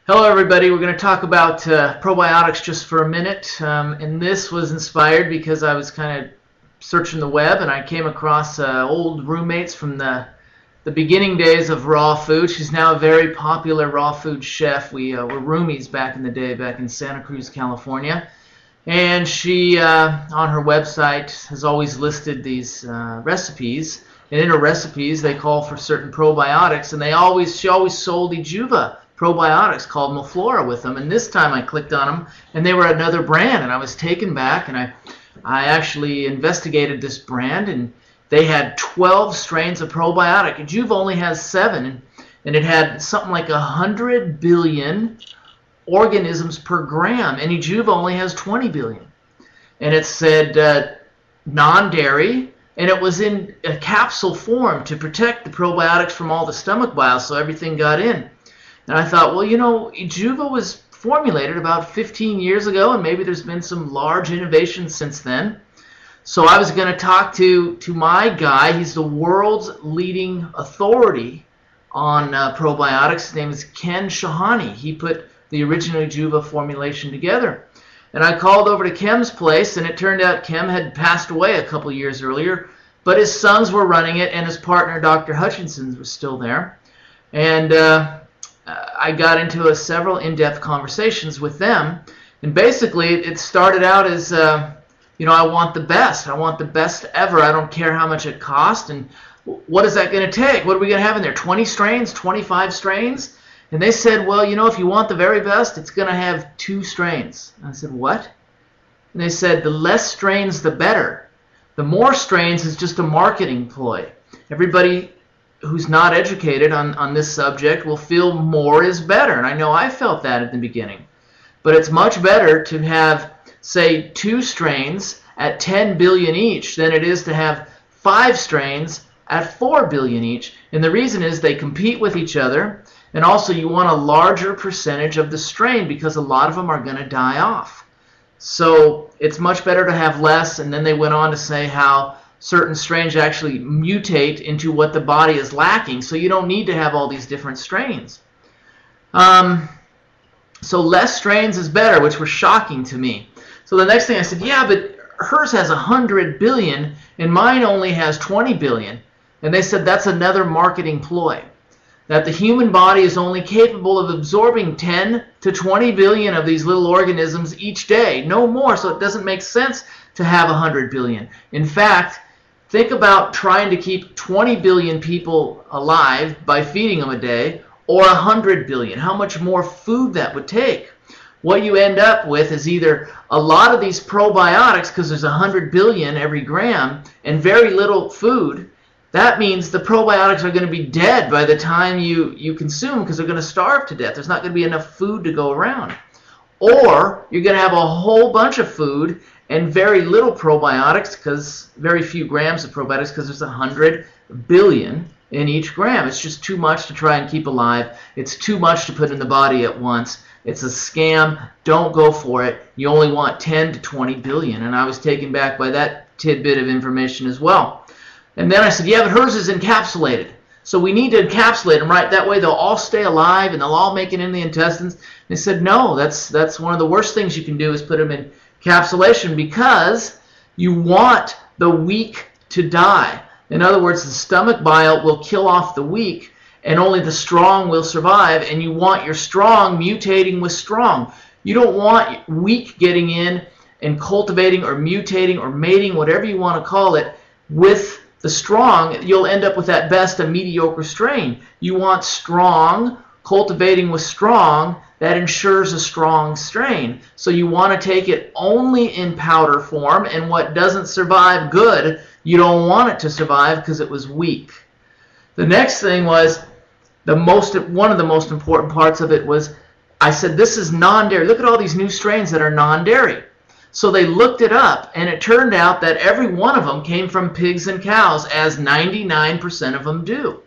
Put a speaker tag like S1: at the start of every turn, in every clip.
S1: Hello everybody, we're going to talk about probiotics just for a minute, and this was inspired because I was kind of searching the web and I came across old roommates from the beginning days of raw food. She's now a very popular raw food chef. We were roomies back in the day, back in Santa Cruz, California, and she on her website has always listed these recipes, and in her recipes they call for certain probiotics, and she always sold Ejuva probiotics called Muflora with them, and this time I clicked on them and they were another brand, and I was taken back, and I actually investigated this brand, and they had 12 strains of probiotic. Ejuva only has 7, and it had something like 100 billion organisms per gram, and Ejuva only has 20 billion. And it said non-dairy, and it was in a capsule form to protect the probiotics from all the stomach bile, so everything got in. And I thought, well, you know, Ejuva was formulated about 15 years ago, and maybe there's been some large innovations since then. So I was going to talk to my guy. He's the world's leading authority on probiotics. His name is Ken Shahani. He put the original Ejuva formulation together. And I called over to Ken's place, and it turned out Ken had passed away a couple years earlier, but his sons were running it, and his partner, Dr. Hutchinson, was still there. And I got into several in-depth conversations with them, and basically it started out as, you know, I want the best. I want the best ever. I don't care how much it costs, and what is that going to take? What are we going to have in there? 20 strains? 25 strains? And they said, well, you know, if you want the very best, it's going to have 2 strains. And I said, what? And they said, the less strains, the better. The more strains is just a marketing ploy. Everybody who's not educated on this subject will feel more is better, and I know I felt that at the beginning. But it's much better to have, say, 2 strains at 10 billion each than it is to have 5 strains at 4 billion each. And the reason is they compete with each other, and also you want a larger percentage of the strain because a lot of them are going to die off. So it's much better to have less. And then they went on to say how certain strains actually mutate into what the body is lacking, so you don't need to have all these different strains. So less strains is better, which was shocking to me. So the next thing I said, yeah, but hers has 100 billion and mine only has 20 billion. And they said that's another marketing ploy, that the human body is only capable of absorbing 10 to 20 billion of these little organisms each day, no more, so it doesn't make sense to have 100 billion. In fact, think about trying to keep 20 billion people alive by feeding them a day, or 100 billion. How much more food that would take. What you end up with is either a lot of these probiotics, because there's 100 billion every gram, and very little food. That means the probiotics are going to be dead by the time you consume, because they're going to starve to death. There's not going to be enough food to go around. Or you're going to have a whole bunch of food and very little probiotics, because very few grams of probiotics, because there's 100 billion in each gram. It's just too much to try and keep alive. It's too much to put in the body at once. It's a scam. Don't go for it. You only want 10 to 20 billion. And I was taken back by that tidbit of information as well. And then I said, yeah, but hers is encapsulated. So we need to encapsulate them, right? That way they'll all stay alive and they'll all make it in the intestines. They said, no, that's one of the worst things you can do is put them in encapsulation, because you want the weak to die. In other words, the stomach bile will kill off the weak, and only the strong will survive, and you want your strong mutating with strong. You don't want weak getting in and cultivating or mutating or mating, whatever you want to call it, with the strong. You'll end up with at best a mediocre strain. You want strong cultivating with strong. That ensures a strong strain. So you want to take it only in powder form, and what doesn't survive good, you don't want it to survive because it was weak. The next thing was, one of the most important parts of it was, I said, this is non-dairy. Look at all these new strains that are non-dairy. So they looked it up, and it turned out that every one of them came from pigs and cows, as 99% of them do.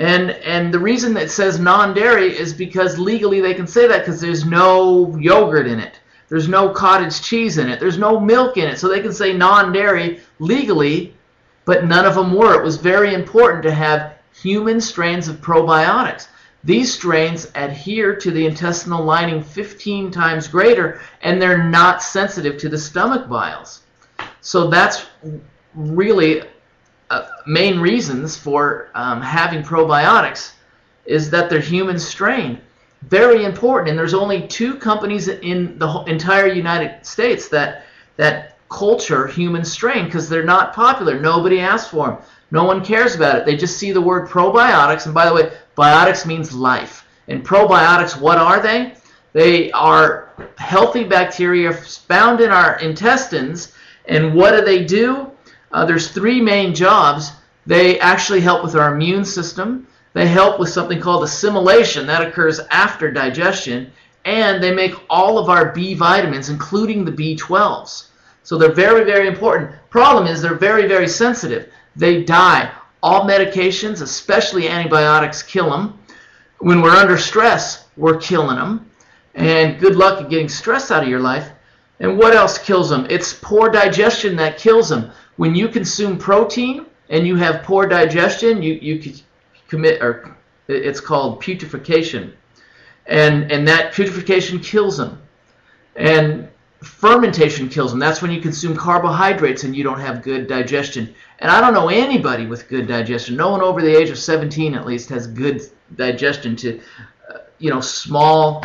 S1: And the reason that it says non-dairy is because legally they can say that because there's no yogurt in it. There's no cottage cheese in it. There's no milk in it. So they can say non-dairy legally, but none of them were. It was very important to have human strains of probiotics. These strains adhere to the intestinal lining 15 times greater, and they're not sensitive to the stomach biles. So that's really main reasons for having probiotics, is that they're human strain. Very important, and there's only 2 companies in the entire United States that culture human strain, because they're not popular. Nobody asks for them. No one cares about it. They just see the word probiotics, and by the way, biotics means life. And probiotics, what are they? They are healthy bacteria found in our intestines, and what do? There's 3 main jobs. They actually help with our immune system. They help with something called assimilation. That occurs after digestion. And they make all of our B vitamins, including the B12s. So they're very, very important. Problem is they're very, very sensitive. They die. All medications, especially antibiotics, kill them. When we're under stress, we're killing them. And good luck at getting stress out of your life. And what else kills them? It's poor digestion that kills them. When you consume protein and you have poor digestion, you could commit, or it's called putrefaction. And that putrefaction kills them. And fermentation kills them. That's when you consume carbohydrates and you don't have good digestion. And I don't know anybody with good digestion. No one over the age of 17 at least has good digestion to, small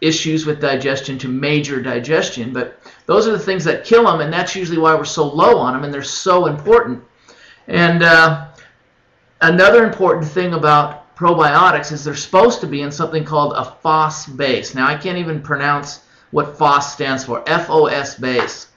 S1: issues with digestion to major digestion. But those are the things that kill them, and that's usually why we're so low on them, and they're so important. And another important thing about probiotics is they're supposed to be in something called a FOS base. Now, I can't even pronounce what FOS stands for, F-O-S base.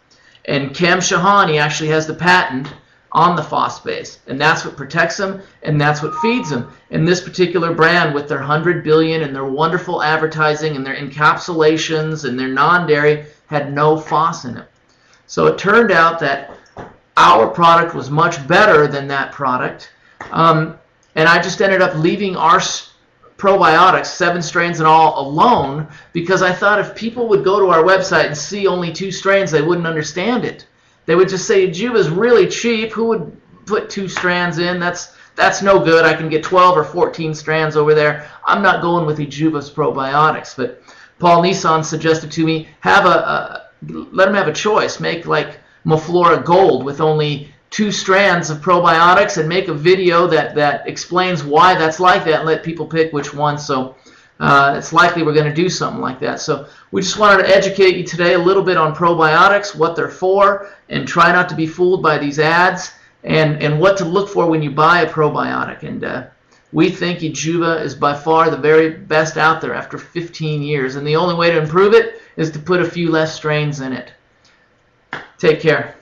S1: And Cam Shahani actually has the patent on the FOS base, and that's what protects them, and that's what feeds them. And this particular brand, with their 100 billion and their wonderful advertising and their encapsulations and their non-dairy, had no FOS in it. So it turned out that our product was much better than that product. And I just ended up leaving our probiotics, 7 strains and all, alone, because I thought if people would go to our website and see only 2 strains, they wouldn't understand it. They would just say, Juva's really cheap. Who would put 2 strands in? That's no good. I can get 12 or 14 strands over there. I'm not going with Juva's probiotics. But Paul Nissan suggested to me, let them have a choice. Make like Maflora Gold with only 2 strands of probiotics, and make a video that explains why that's like that, and let people pick which one. So it's likely we're going to do something like that. So we just wanted to educate you today a little bit on probiotics, what they're for, and try not to be fooled by these ads, and what to look for when you buy a probiotic. And we think Juva is by far the very best out there after 15 years, and the only way to improve it is to put a few less strains in it. Take care.